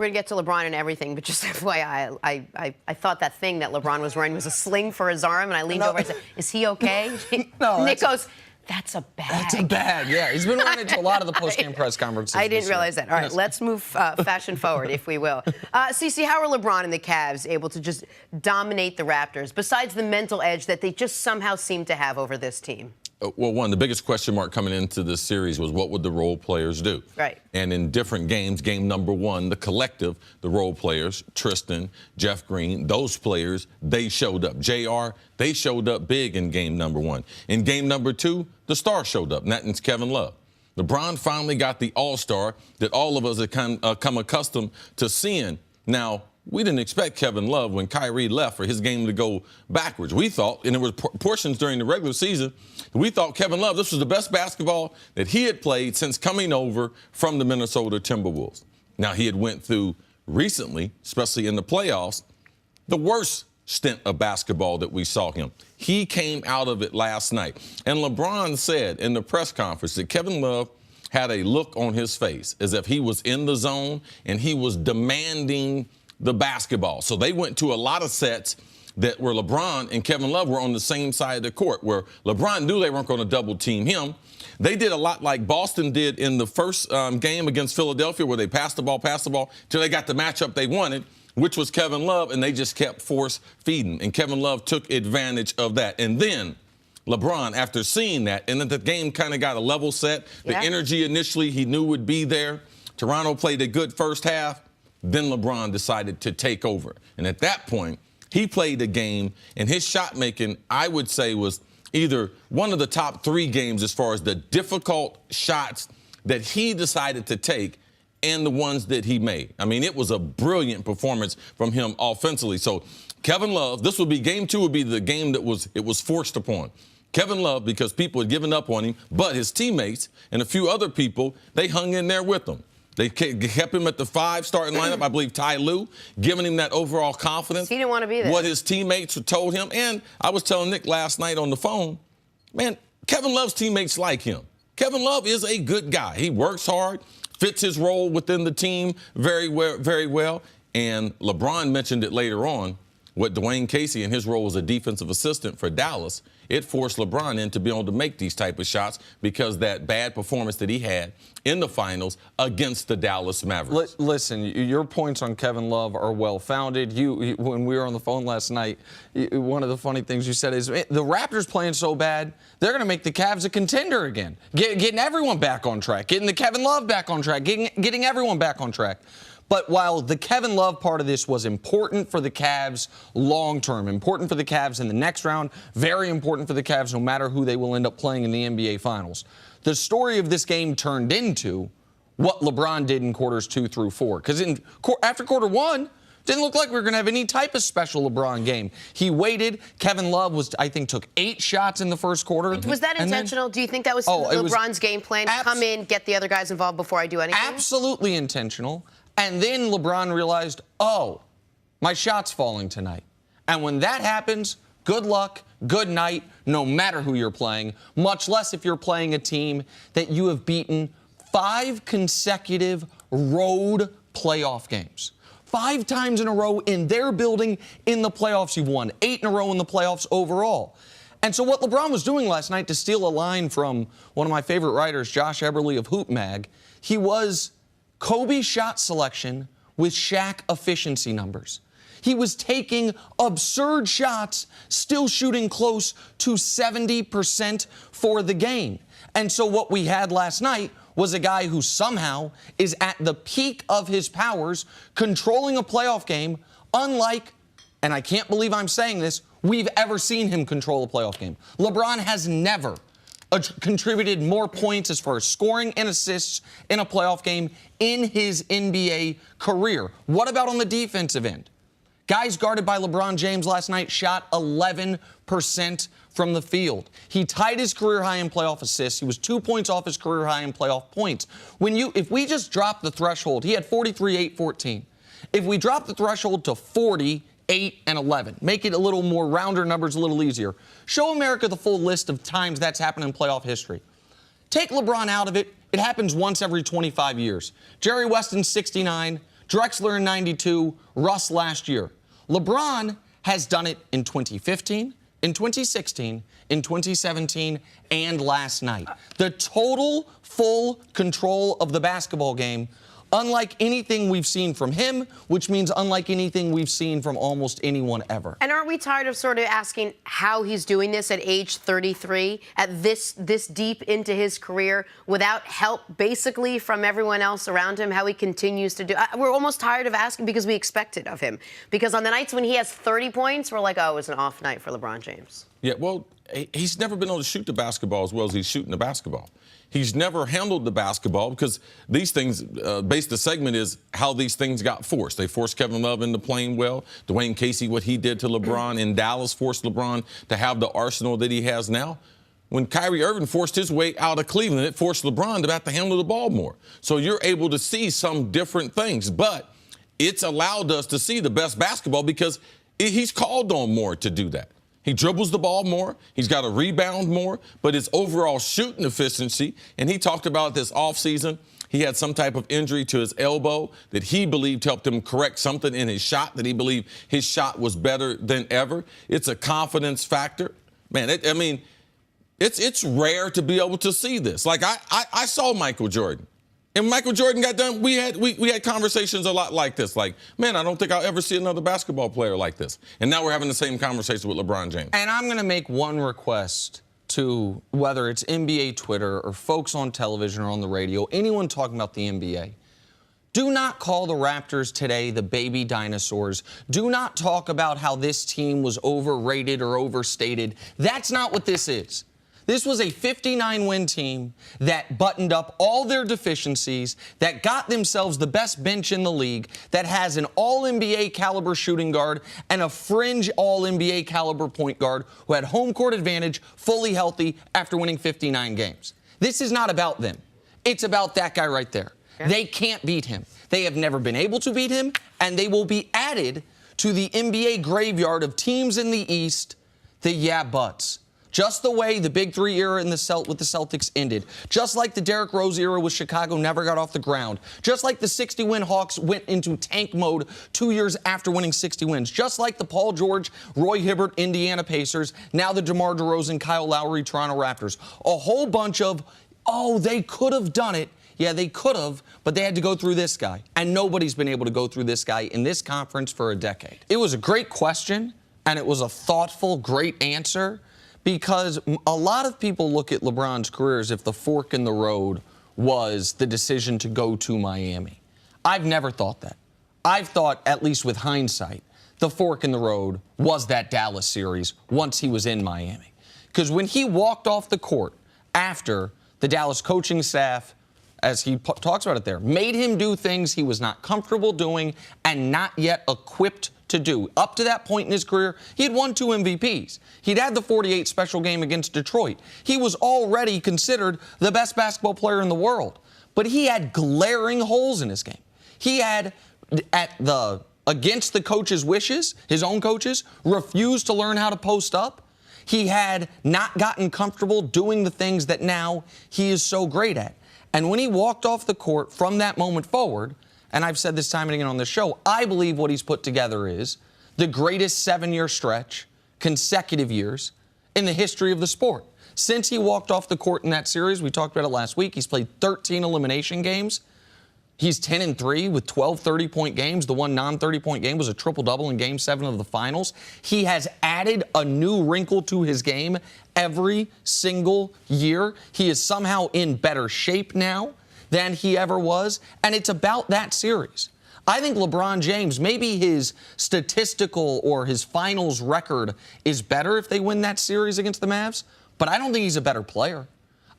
We're going to get to LeBron and everything, but just FYI, I thought that thing that LeBron was wearing was a sling for his arm, and I leaned over and said, is he okay? No, Nick goes, that's a bag. That's a bag, yeah. He's been wearing it to a lot of the post-game press conferences. I didn't realize that. All right, let's move fashion forward, if we will. Cece, how are LeBron and the Cavs able to just dominate the Raptors, besides the mental edge that they just somehow seem to have over this team? Well, the biggest question mark coming into this series was what would the role players do? Right. And in different games, game number one, the collective, the role players, Tristan, Jeff Green, those players, they showed up. JR, they showed up big in game number one. In game number two, the star showed up, and that's Kevin Love. LeBron finally got the all-star that all of us have come accustomed to seeing. Now, we didn't expect Kevin Love when Kyrie left for his game to go backwards. We thought, and there were portions during the regular season, we thought Kevin Love, this was the best basketball that he had played since coming over from the Minnesota Timberwolves. Now, he had went through recently, especially in the playoffs, the worst stint of basketball that we saw him. He came out of it last night. And LeBron said in the press conference that Kevin Love had a look on his face as if he was in the zone and he was demanding the basketball. So they went to a lot of sets that where LeBron and Kevin Love were on the same side of the court, where LeBron knew they weren't going to double team him. They did a lot like Boston did in the first game against Philadelphia, where they passed the ball till they got the matchup they wanted, which was Kevin Love, and they just kept force feeding. And Kevin Love took advantage of that. And then LeBron, after seeing that, and then the game kind of got a level set, the energy initially he knew would be there. Toronto played a good first half. Then LeBron decided to take over. And at that point, he played the game, and his shot making, I would say, was either one of the top three games as far as the difficult shots that he decided to take and the ones that he made. I mean, it was a brilliant performance from him offensively. So Kevin Love, this would be game two, would be the game that was forced upon Kevin Love, because people had given up on him, but his teammates and a few other people, they hung in there with him. They kept him at the 5 starting lineup. I believe Ty Lue, giving him that overall confidence. He didn't want to be there. What his teammates told him. And I was telling Nick last night on the phone, man, Kevin Love's teammates like him. Kevin Love is a good guy. He works hard, fits his role within the team very well. And LeBron mentioned it later on, what Dwayne Casey in his role as a defensive assistant for Dallas, it forced LeBron in to be able to make these type of shots because that bad performance that he had in the finals against the Dallas Mavericks. Listen, your points on Kevin Love are well-founded. When we were on the phone last night, one of the funny things you said is the Raptors playing so bad, they're going to make the Cavs a contender again. Getting everyone back on track, getting the Kevin Love back on track, getting everyone back on track. But while the Kevin Love part of this was important for the Cavs long-term, important for the Cavs in the next round, very important for the Cavs no matter who they will end up playing in the NBA Finals, the story of this game turned into what LeBron did in quarters 2 through 4. Because after quarter 1, didn't look like we were going to have any type of special LeBron game. He waited. Kevin Love I think, took 8 shots in the first quarter. Was that intentional? Do you think that was LeBron's game plan? Come in, get the other guys involved before I do anything? Absolutely intentional. And then LeBron realized, oh, my shot's falling tonight. And when that happens, good luck, good night, no matter who you're playing, much less if you're playing a team that you have beaten 5 consecutive road playoff games. 5 times in a row in their building in the playoffs. You've won 8 in a row in the playoffs overall. And so what LeBron was doing last night, to steal a line from one of my favorite writers, Josh Eberly of Hoop Mag, he was Kobe's shot selection with Shaq efficiency numbers. He was taking absurd shots, still shooting close to 70% for the game. And so what we had last night was a guy who somehow is at the peak of his powers, controlling a playoff game, unlike, and I can't believe I'm saying this, we've ever seen him control a playoff game. LeBron has never contributed more points as far as scoring and assists in a playoff game in his NBA career. What about on the defensive end? Guys guarded by LeBron James last night shot 11% from the field. He tied his career high in playoff assists. He was 2 points off his career high in playoff points. If we just drop the threshold, he had 43, 8, 14. If we drop the threshold to 40, 8, and 11. Make it a little more rounder numbers, a little easier. Show America the full list of times that's happened in playoff history. Take LeBron out of it. It happens once every 25 years. Jerry Weston, 69. Drexler in 92, Russ last year. LeBron has done it in 2015, in 2016, in 2017, and last night. The total full control of the basketball game, unlike anything we've seen from him, which means unlike anything we've seen from almost anyone ever. And aren't we tired of sort of asking how he's doing this at age 33, at this deep into his career, without help basically from everyone else around him, how he continues to do? We're almost tired of asking because we expect it of him. Because on the nights when he has 30 points, we're like, oh, it was an off night for LeBron James. Yeah, well, he's never been able to shoot the basketball as well as he's shooting the basketball. He's never handled the basketball because these things, the segment is how these things got forced. They forced Kevin Love into playing well. Dwayne Casey, what he did to LeBron in Dallas, forced LeBron to have the arsenal that he has now. When Kyrie Irving forced his way out of Cleveland, it forced LeBron to have to handle the ball more. So you're able to see some different things, but it's allowed us to see the best basketball because he's called on more to do that. He dribbles the ball more. He's got to rebound more. But his overall shooting efficiency, and he talked about this offseason, he had some type of injury to his elbow that he believed helped him correct something in his shot, that he believed his shot was better than ever. It's a confidence factor. Man, it's rare to be able to see this. Like, I saw Michael Jordan. And Michael Jordan got done, we had conversations a lot like this. Like, man, I don't think I'll ever see another basketball player like this. And now we're having the same conversation with LeBron James. And I'm going to make one request to whether it's NBA Twitter or folks on television or on the radio, anyone talking about the NBA. Do not call the Raptors today the baby dinosaurs. Do not talk about how this team was overrated or overstated. That's not what this is. This was a 59-win team that buttoned up all their deficiencies, that got themselves the best bench in the league, that has an all-NBA caliber shooting guard and a fringe all-NBA caliber point guard who had home court advantage, fully healthy after winning 59 games. This is not about them. It's about that guy right there. Yeah. They can't beat him. They have never been able to beat him, and they will be added to the NBA graveyard of teams in the East, the yeah buts. Just the way the Big Three era with the Celtics ended. Just like the Derrick Rose era with Chicago never got off the ground. Just like the 60-win Hawks went into tank mode 2 years after winning 60 wins. Just like the Paul George, Roy Hibbert, Indiana Pacers. Now the DeMar DeRozan, Kyle Lowry, Toronto Raptors. A whole bunch of, oh, they could have done it. Yeah, they could have, but they had to go through this guy. And nobody's been able to go through this guy in this conference for a decade. It was a great question, and it was a thoughtful, great answer. Because a lot of people look at LeBron's career as if the fork in the road was the decision to go to Miami. I've never thought that. I've thought, at least with hindsight, the fork in the road was that Dallas series once he was in Miami. Because when he walked off the court after the Dallas coaching staff, as he talks about it there, made him do things he was not comfortable doing and not yet equipped to do. Up to that point in his career, he had won 2 MVPs. He'd had the 48 special game against Detroit. He was already considered the best basketball player in the world. But he had glaring holes in his game. He had, against the coach's wishes, his own coaches, refused to learn how to post up. He had not gotten comfortable doing the things that now he is so great at. And when he walked off the court from that moment forward, and I've said this time and again on this show, I believe what he's put together is the greatest 7-year stretch, consecutive years, in the history of the sport. Since he walked off the court in that series, we talked about it last week, he's played 13 elimination games. He's 10-3 with 12 30-point games. The one non-30-point game was a triple-double in Game 7 of the finals. He has added a new wrinkle to his game every single year. He is somehow in better shape now than he ever was, and it's about that series. I think LeBron James, maybe his statistical or his finals record is better if they win that series against the Mavs, but I don't think he's a better player.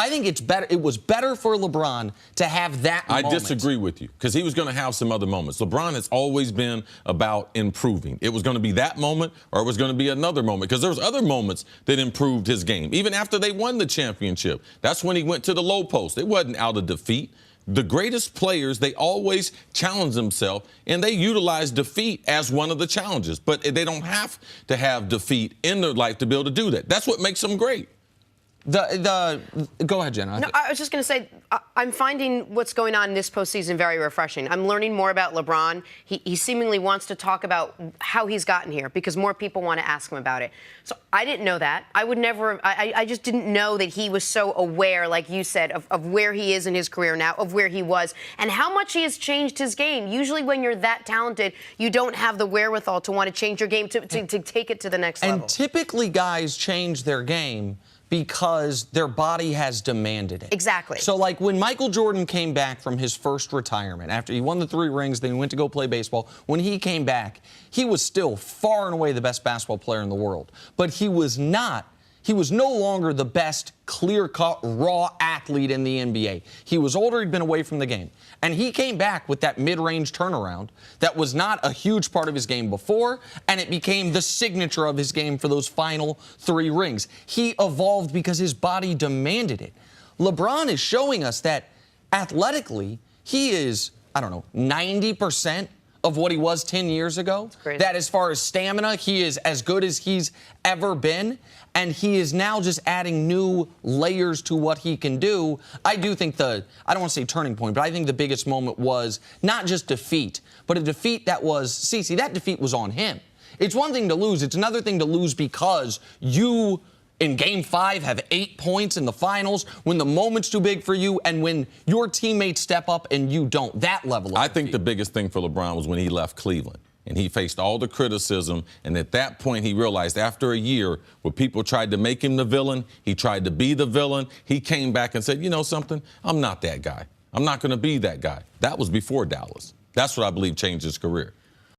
I think it's better. It was better for LeBron to have that moment. I disagree with you because he was going to have some other moments. LeBron has always been about improving. It was going to be that moment or it was going to be another moment because there was other moments that improved his game. Even after they won the championship, that's when he went to the low post. It wasn't out of defeat. The greatest players, they always challenge themselves, and they utilize defeat as one of the challenges. But they don't have to have defeat in their life to be able to do that. That's what makes them great. Go ahead, Jenna. No, I was just going to say, I'm finding what's going on in this postseason very refreshing. I'm learning more about LeBron. He seemingly wants to talk about how he's gotten here because more people want to ask him about it. So I didn't know that. I would never, I just didn't know that he was so aware, like you said, of where he is in his career now, of where he was, and how much he has changed his game. Usually when you're that talented, you don't have the wherewithal to want to change your game to take it to the next level. And typically guys change their game because their body has demanded it. Exactly. So, like, when Michael Jordan came back from his first retirement, after he won the 3 rings, then he went to go play baseball, when he came back, he was still far and away the best basketball player in the world. But he was no longer the best clear-cut, raw athlete in the NBA. He was older, he'd been away from the game. And he came back with that mid-range turnaround that was not a huge part of his game before, and it became the signature of his game for those final 3 rings. He evolved because his body demanded it. LeBron is showing us that athletically, he is, 90% of what he was 10 years ago. That as far as stamina, he is as good as he's ever been. And he is now just adding new layers to what he can do. I do think I don't want to say turning point, but I think the biggest moment was not just defeat, but a defeat that was, Cece, that defeat was on him. It's one thing to lose. It's another thing to lose because you, in Game 5, have 8 points in the finals, when the moment's too big for you, and when your teammates step up and you don't. That level of defeat. I think the biggest thing for LeBron was when he left Cleveland. And he faced all the criticism, and at that point he realized after a year where people tried to make him the villain, he tried to be the villain, he came back and said, you know something, I'm not that guy. I'm not going to be that guy. That was before Dallas. That's what I believe changed his career.